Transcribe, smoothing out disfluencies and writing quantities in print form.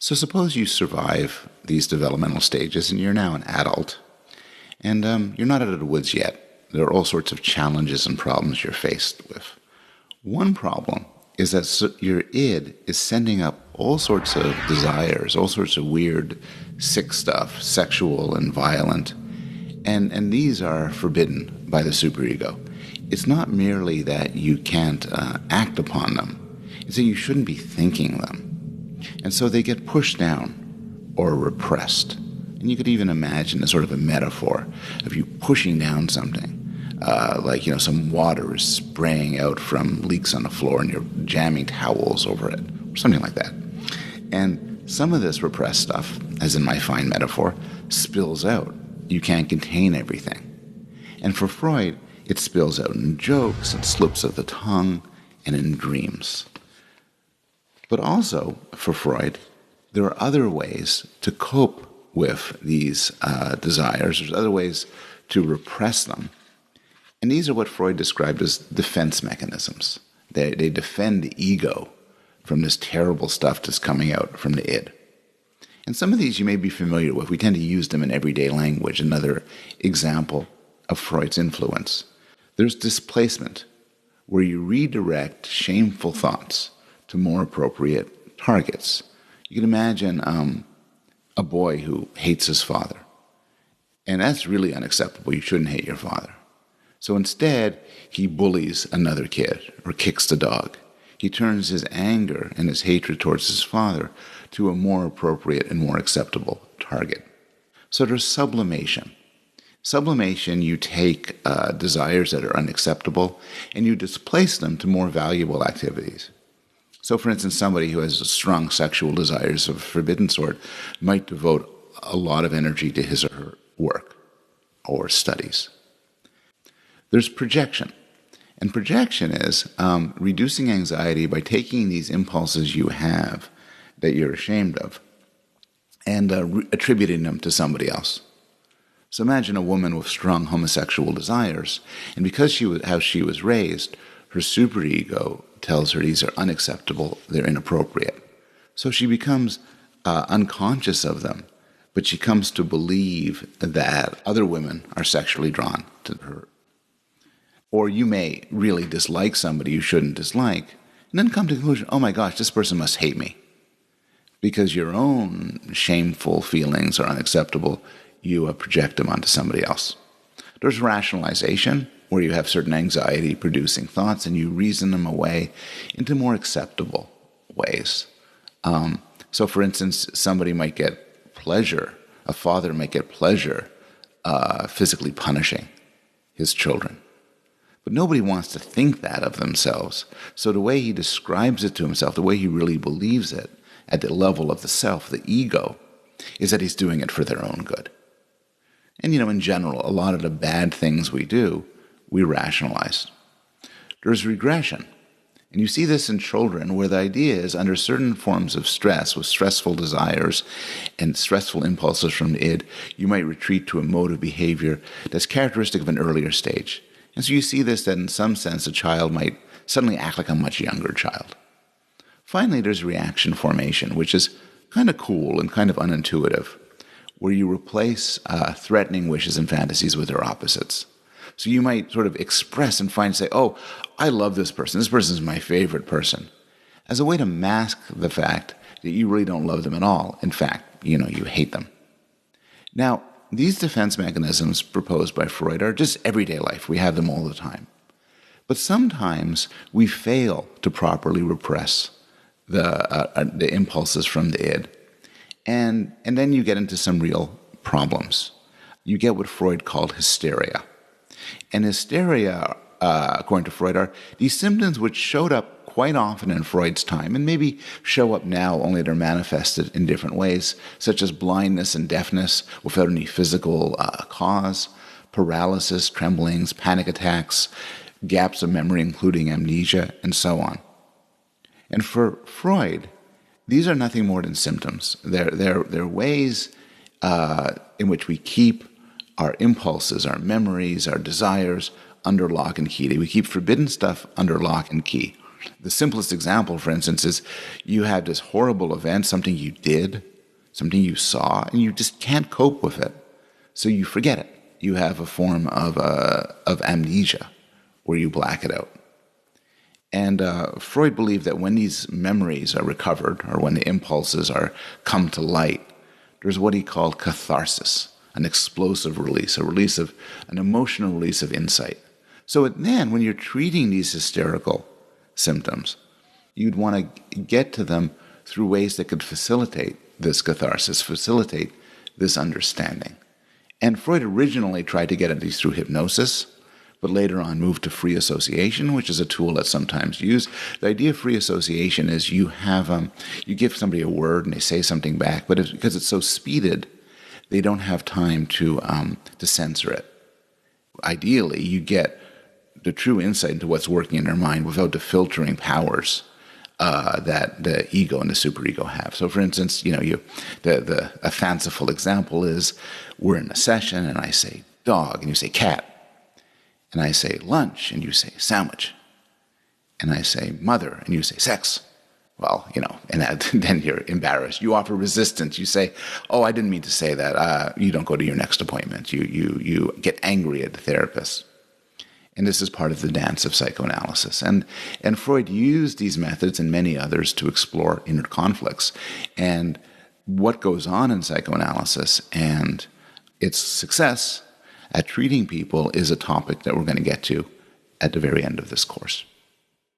So suppose you survive these developmental stages and you're now an adult, and you're not out of the woods yet. There are all sorts of challenges and problems you're faced with. One problem is that your id is sending up all sorts of desires, all sorts of weird, sick stuff, sexual and violent, and these are forbidden by the superego. It's not merely that you can't act upon them, it's that you shouldn't be thinking them. And so they get pushed down or repressed. And you could even imagine a sort of a metaphor of you pushing down something. Like, some water is spraying out from leaks on the floor and you're jamming towels over it, or something like that. And some of this repressed stuff, as in my fine metaphor, spills out. You can't contain everything. And for Freud, it spills out in jokes and slips of the tongue and in dreams. But also, for Freud, there are other ways to cope with these desires. There's other ways to repress them. And these are what Freud described as defense mechanisms. They defend the ego from this terrible stuff that's coming out from the id. And some of these you may be familiar with. We tend to use them in everyday language. Another example of Freud's influence. There's displacement, where you redirect shameful thoughts to more appropriate targets. You can imagine a boy who hates his father. And that's really unacceptable. You shouldn't hate your father. So instead, he bullies another kid or kicks the dog. He turns his anger and his hatred towards his father to a more appropriate and more acceptable target. So there's sublimation. Sublimation, you take desires that are unacceptable and you displace them to more valuable activities. So, for instance, somebody who has strong sexual desires of a forbidden sort might devote a lot of energy to his or her work or studies. There's projection. And projection is reducing anxiety by taking these impulses you have that you're ashamed of and attributing them to somebody else. So imagine a woman with strong homosexual desires, and because how she was raised, her superego tells her these are unacceptable, they're inappropriate. So she becomes unconscious of them, but she comes to believe that other women are sexually drawn to her. Or you may really dislike somebody you shouldn't dislike, and then come to the conclusion, oh my gosh, this person must hate me. Because your own shameful feelings are unacceptable, you project them onto somebody else. There's rationalization, where you have certain anxiety-producing thoughts and you reason them away into more acceptable ways. So for instance, somebody might get pleasure, a father might get pleasure physically punishing his children. But nobody wants to think that of themselves. So the way he describes it to himself, the way he really believes it, at the level of the self, the ego, is that he's doing it for their own good. And in general, a lot of the bad things we do, we rationalize. There's regression. And you see this in children where the idea is under certain forms of stress, with stressful desires and stressful impulses from the id, you might retreat to a mode of behavior that's characteristic of an earlier stage. And so you see this that in some sense a child might suddenly act like a much younger child. Finally, there's reaction formation, which is kind of cool and kind of unintuitive, where you replace threatening wishes and fantasies with their opposites. So you might sort of express and say, oh, I love this person. This person is my favorite person, as a way to mask the fact that you really don't love them at all. In fact, you hate them. Now, these defense mechanisms proposed by Freud are just everyday life. We have them all the time. But sometimes we fail to properly repress the impulses from the id. And then you get into some real problems. You get what Freud called hysteria. And hysteria, according to Freud, are these symptoms which showed up quite often in Freud's time and maybe show up now, only they're manifested in different ways, such as blindness and deafness without any physical cause, paralysis, tremblings, panic attacks, gaps of memory including amnesia, and so on. And for Freud, these are nothing more than symptoms. They're ways in which we keep our impulses, our memories, our desires under lock and key. We keep forbidden stuff under lock and key. The simplest example, for instance, is you had this horrible event, something you did, something you saw, and you just can't cope with it. So you forget it. You have a form of amnesia where you black it out. And Freud believed that when these memories are recovered, or when the impulses are come to light, there's what he called catharsis, an explosive release, an emotional release of insight. So then, when you're treating these hysterical symptoms, you'd want to get to them through ways that could facilitate this catharsis, facilitate this understanding. And Freud originally tried to get at these through hypnosis, but later on moved to free association, which is a tool that's sometimes used. The idea of free association is you give somebody a word and they say something back, but because it's so speeded, they don't have time to censor it. Ideally, you get the true insight into what's working in their mind without the filtering powers that the ego and the superego have. So, for instance, a fanciful example is we're in a session and I say dog and you say cat. And I say lunch, and you say sandwich. And I say mother, and you say sex. Well, and then you're embarrassed. You offer resistance. You say, oh, I didn't mean to say that. You don't go to your next appointment. You get angry at the therapist. And this is part of the dance of psychoanalysis. And Freud used these methods and many others to explore inner conflicts and what goes on in psychoanalysis and its success at treating people is a topic that we're going to get to at the very end of this course.